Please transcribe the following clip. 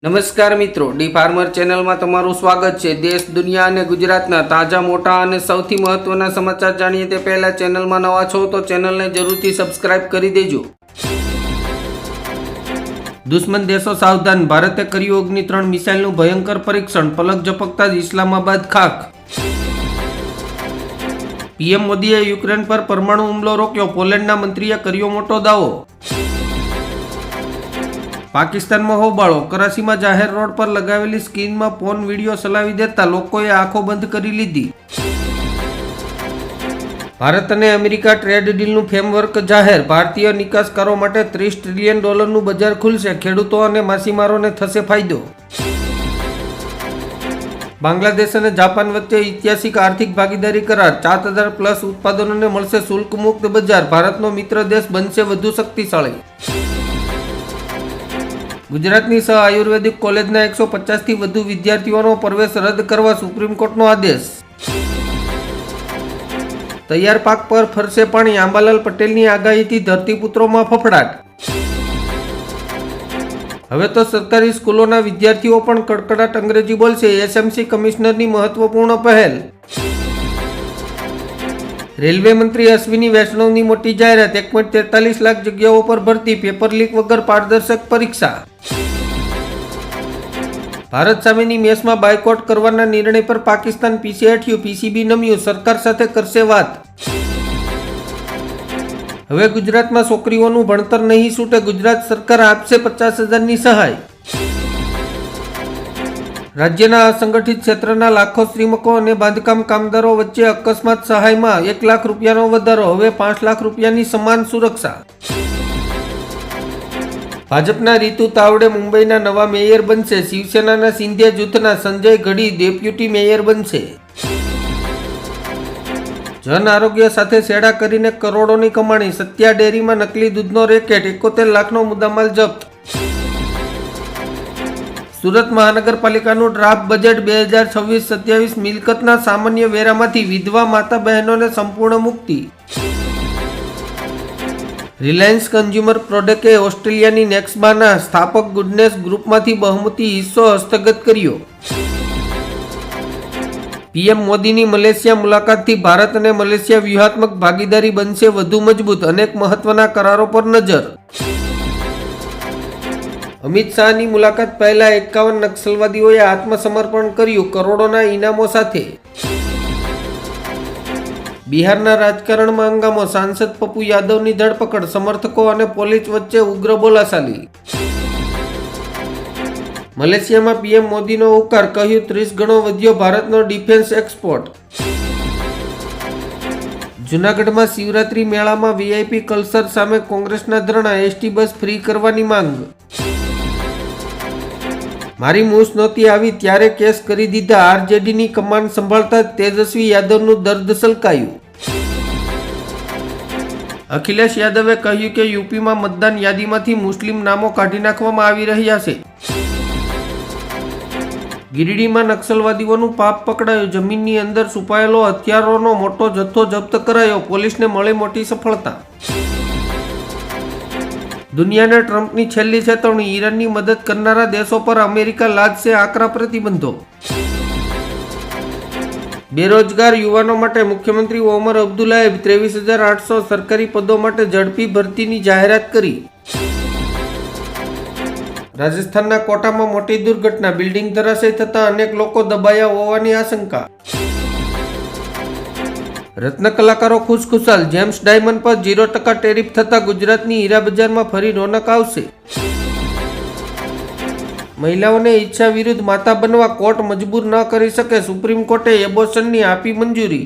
નમસ્કાર મિત્રો, D farmer ચેનલમાં તમારું સ્વાગત છે। દેશ, દુનિયા અને ગુજરાતના તાજા, મોટા અને સૌથી મહત્વના સમાચાર જાણીએ તે પહેલા ચેનલમાં નવા છો તો ચેનલને જરૂરથી સબસ્ક્રાઇબ કરી દેજો। દુશ્મન દેશો સાવધાન, ભારતે કર્યું અગ્નિ-3 મિસાઇલનું ભયંકર પરીક્ષણ, પલક ઝપકતા જ ઇસ્લામાબાદ ખાખ। પીએમ મોદીએ યુક્રેન પર પરમાણુ હુમલો રોક્યો, પોલેન્ડના મંત્રીએ કર્યો મોટો દાવો। પાકિસ્તાનમાં હોબાળો, કરાચીમાં જાહેર રોડ પર લગાવેલી સ્ક્રીનમાં પોર્ન વિડીયો ચલાવી દેતા લોકોએ આંખો બંધ કરી લીધી। ભારત અને અમેરિકા ટ્રેડ ડીલનું ફ્રેમવર્ક જાહેર, ભારતીય નિકાસકારો માટે $30 ટ્રિલિયન બજાર ખુલશે, ખેડૂતો અને માછીમારોને થશે ફાયદો। બાંગ્લાદેશ અને જાપાન વચ્ચે ઐતિહાસિક આર્થિક ભાગીદારી કરાર, 4000+ ઉત્પાદનોને મળશે શુલ્ક મુક્ત બજાર, ભારતનો મિત્ર દેશ બનશે વધુ શક્તિશાળી। ગુજરાતની સહ આયુર્વેદિક કોલેજના 150થી વધુ વિદ્યાર્થીઓનો પ્રવેશ રદ કરવા સુપ્રીમ કોર્ટનો આદેશ। તૈયાર પાક પર ફરશે પાણી, આંબાલાલ પટેલની આગાહીથી ધરતીપુત્રોમાં ફફડાટ। હવે તો સરકારી સ્કૂલોના વિદ્યાર્થીઓ પણ કડકડાટ અંગ્રેજી બોલશે, એસએમસી કમિશનરની મહત્વપૂર્ણ પહેલ। રેલવે મંત્રી અશ્વિની વૈષ્ણવની મોટી જાહેરાત, 1.43 લાખ જગ્યાઓ પર ભરતી, પેપર લીક વગર પારદર્શક પરીક્ષા। ભારત સામેની મેચમાં બાયકોટ કરવાના નિર્ણય પર પાકિસ્તાન પીછે હટ્યું, પીસીબી નમ્યું, સરકાર સાથે કરશે વાત। હવે ગુજરાતમાં છોકરીઓનું ભણતર નહીં છૂટે, ગુજરાત સરકાર આપશે 50,000ની સહાય। રાજ્યના અસંગઠિત ક્ષેત્રના લાખો શ્રમિકો અને બાંધકામ કામદારો વચ્ચે અકસ્માત સહાયમાં ₹1 લાખ વધારો, હવે ₹5 લાખ ની સમાન સુરક્ષા। ભાજપના રીતુ તાવડે મુંબઈના નવા મેયર બનશે, શિવસેનાના સિંધિયા જૂથના સંજય ઘડી ડેપ્યુટી મેયર બનશે। જન આરોગ્ય સાથે છેડા કરીને કરોડોની કમાણી, સત્યા ડેરીમાં નકલી દૂધનો રેકેટ, 71 લાખનો મુદ્દામાલ જપ્ત। સુરત મહાનગરપાલિકાનું ડ્રાફ્ટ બજેટ 2026-27 મિલકતના સામાન્ય વેરામાંથી વિધવા માતા બહેનોને સંપૂર્ણ મુક્તિ। રિલાયન્સ કન્ઝ્યુમર પ્રોડક્ટે ઓસ્ટ્રેલિયાની નેક્સબાના સ્થાપક ગુડનેસ ગ્રુપમાંથી બહુમતી હિસ્સો હસ્તગત કર્યો। પીએમ મોદીની મલેશિયા મુલાકાતથી ભારત અને મલેશિયા વ્યૂહાત્મક ભાગીદારી બનશે વધુ મજબૂત, અનેક મહત્વના કરારો પર નજર। અમિત શાહની મુલાકાત પહેલા 51 નક્સલવાદીઓએ આત્મસમર્પણ કર્યું, કરોડોના ઇનામો સાથે। બિહારના રાજકારણમાં હંગામો, સાંસદ પપ્પુ યાદવની ધરપકડ, સમર્થકો અને પોલીસ વચ્ચે ઉગ્ર બોલાચાલી। મલેશિયામાં પીએમ મોદીનો ઉકાર, કહ્યું 30 ગણો વધ્યો ભારતનો ડિફેન્સ એક્સપોર્ટ। જૂનાગઢમાં શિવરાત્રી મેળામાં વીઆઈપી કલ્ચર સામે કોંગ્રેસના ધરણા, એસટી બસ ફ્રી કરવાની માંગ। મારી મૂછ નહોતી આવી ત્યારે કેસ કરી દીધા, આરજેડીની કમાન સંભાળતા તેજસ્વી યાદવનું દર્દ સલકાયું। અખિલેશ યાદવે કહ્યું કે યુપીમાં મતદાન યાદીમાંથી મુસ્લિમ નામો કાઢી નાખવામાં આવી રહ્યા છે। ગીરડીમાં નક્સલવાદીઓનું પાપ પકડાયું, જમીનની અંદર છુપાયેલો હથિયારોનો મોટો જથ્થો જપ્ત કરાયો, પોલીસને મળી મોટી સફળતા। દુનિયાને ટ્રમ્પની છેલ્લી ચેતવણી, ઈરાનની મદદ કરનારા દેશો પર અમેરિકા લાદશે આકરા પ્રતિબંધો। બેરોજગાર યુવાનો માટે મુખ્યમંત્રી ઓમર અબ્દુલ્લાએ 23,800 સરકારી પદો માટે ઝડપી ભરતીની જાહેરાત કરી। રાજસ્થાનના કોટામાં મોટી દુર્ઘટના, બિલ્ડિંગ ધરાશય થતાં અનેક લોકો દબાયા હોવાની આશંકા। રત્ન કલાકારો ખુશખુશાલ, જેમ્સ ડાયમંડ પર 0% ટેરિફ થતાં ગુજરાતની હીરા બજારમાં ફરી રોનક આવશે। મહિલાઓને ઈચ્છા વિરુદ્ધ માતા બનવા કોર્ટ મજબૂર ન કરી શકે, સુપ્રીમ કોર્ટે એબોર્શનની આપી મંજૂરી।